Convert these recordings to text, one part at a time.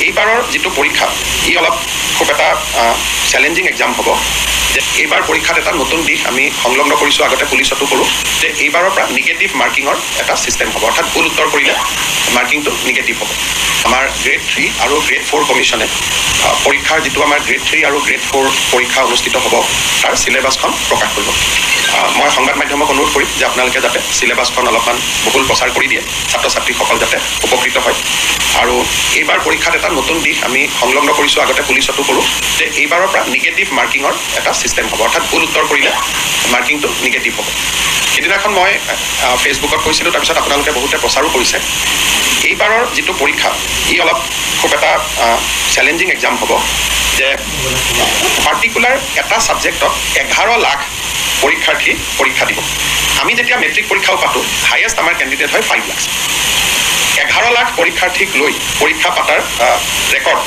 এইবাৰৰ যিটো পৰীক্ষা ই অলপ খুব এটা চেলেঞ্জিং এক্সাম হ'ব যে এইবাৰ পৰীক্ষাত এটা নতুন দিশ আমি সংলগ্ন কৰিছোঁ আগতে পুলিচতো কৰোঁ যে এইবাৰৰ পৰা নিগেটিভ মাৰ্কিঙৰ এটা ছিষ্টেম হ'ব অৰ্থাৎ ভুল উত্তৰ কৰিলে মাৰ্কিংটো নিগেটিভ হ'ব আমাৰ গ্ৰেড 3 আৰু গ্ৰেড 4 কমিশ্যনে পৰীক্ষাৰ যিটো আমাৰ গ্ৰেড 3 আৰু গ্ৰেড 4 পৰীক্ষা অনুষ্ঠিত হ'ব তাৰ চিলেবাছখন প্ৰকাশ কৰিব মই সংবাদ মাধ্যমক অনুৰোধ কৰিম যে আপোনালোকে যাতে চিলেবাছখন অলপমান বহুল প্ৰচাৰ কৰি দিয়ে ছাত্ৰ ছাত্ৰীসকল যাতে উপকৃত হয় আৰু এইবাৰ পৰীক্ষাত এটা নতুন দিশ আমি সংলগ্ন কৰিছোঁ আগতে পুলিচতো কৰোঁ যে এইবাৰৰ পৰা নিগেটিভ মাৰ্কিঙৰ এটা ছিষ্টেম হ'ব অৰ্থাৎ ভুল উত্তৰ কৰিলে মাৰ্কিংটো নিগেটিভ হ'ব সেইদিনাখন মই ফেচবুকত কৈছিলোঁ তাৰপিছত আপোনালোকে বহুতে প্ৰচাৰো কৰিছে এইবাৰৰ যিটো পৰীক্ষা ই অলপ খুব এটা চেলেঞ্জিং এক্সাম হ'ব যে পাৰ্টিকুলাৰ এটা ছাবজেক্টত 11 লাখ পৰীক্ষাৰ্থী পৰীক্ষা দিব আমি যেতিয়া মেট্ৰিক পৰীক্ষাও পাতোঁ হায়েষ্ট আমাৰ কেণ্ডিডেট হয় 5 লাখ 11 লাখ পৰীক্ষাৰ্থীক লৈ পৰীক্ষা পাতাৰ ৰেকৰ্ড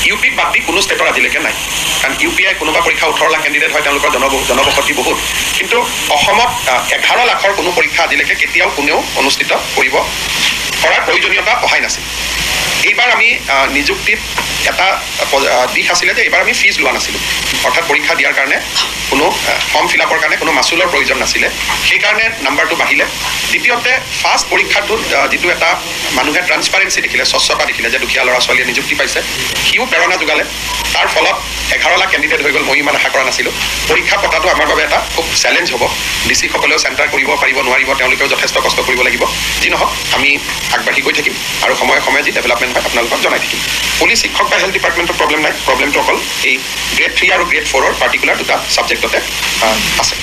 ইউপিত বাদ দি কোনো ষ্টেটৰ আজিলৈকে নাই কাৰণ ইউ পি আই কোনোবা পৰীক্ষা 18 লাখ কেণ্ডিডেট হয় তেওঁলোকৰ জনবসতি বহুত কিন্তু অসমত 11 লাখৰ কোনো পৰীক্ষা আজিলৈকে কেতিয়াও কোনেও অনুষ্ঠিত কৰাৰ প্ৰয়োজনীয়তা অহাই নাছিল এইবাৰ আমি নিযুক্তিত এটা দিশ আছিলে যে এইবাৰ আমি ফিজ লোৱা নাছিলোঁ অৰ্থাৎ পৰীক্ষা দিয়াৰ কাৰণে কোনো ফৰ্ম ফিল আপৰ কাৰণে কোনো মাচুলৰ প্ৰয়োজন নাছিলে সেইকাৰণে নাম্বাৰটো বাঢ়িলে দ্বিতীয়তে ফাৰ্ষ্ট পৰীক্ষাটোত যিটো এটা মানুহে ট্ৰান্সপাৰেঞ্চি দেখিলে স্বচ্ছতা দেখিলে যে দুখীয়া ল'ৰা ছোৱালীয়ে নিযুক্তি পাইছে সিও প্ৰেৰণা যোগালে তাৰ ফলত 11 লাখ কেণ্ডিডেট হৈ গ'ল মই ইমান আশা কৰা নাছিলোঁ পৰীক্ষা পতাটো আমাৰ বাবে এটা খুব চেলেঞ্জ হ'ব ডিচিসকলেও চেণ্টাৰ কৰিব পাৰিব নোৱাৰিব তেওঁলোকেও যথেষ্ট কষ্ট কৰিব লাগিব যি নহওক আমি আগবাঢ়ি গৈ থাকিম আৰু সময়ে সময়ে যি ডেভেলপমেণ্ট হয় আপোনালোকক জনাই থাকিম পুলিচ শিক্ষক বা হেল্থ ডিপাৰ্টমেণ্টৰ প্ৰব্লেম নাই প্ৰব্লেমটো অকল এই গ্ৰেড 3 আৰু গ্ৰেড 4ৰ পাৰ্টিকুলাৰ দুটা ছাবজেক্টতে আছে